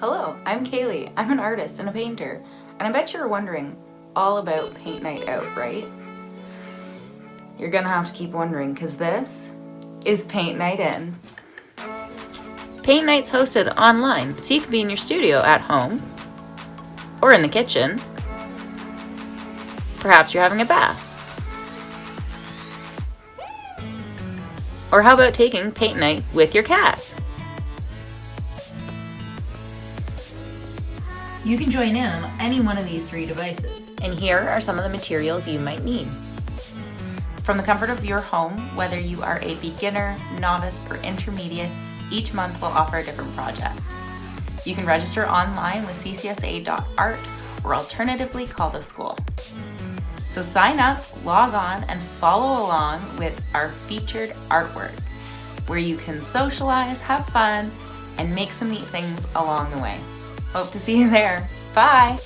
Hello, I'm Kaylee. I'm an artist and a painter, and I bet you're wondering all about paint night out, right? You're gonna have to keep wondering, because this is paint night in. Paint night's hosted online, so you can be in your studio at home or in the kitchen. Perhaps you're having a bath. Or how about taking paint night with your cat? You can join in on any one of these 3 devices. And here are some of the materials you might need. From the comfort of your home, whether you are a beginner, novice, or intermediate, each month will offer a different project. You can register online with CCSA.art or alternatively call the school. So sign up, log on, and follow along with our featured artwork, where you can socialize, have fun, and make some neat things along the way. Hope to see you there. Bye!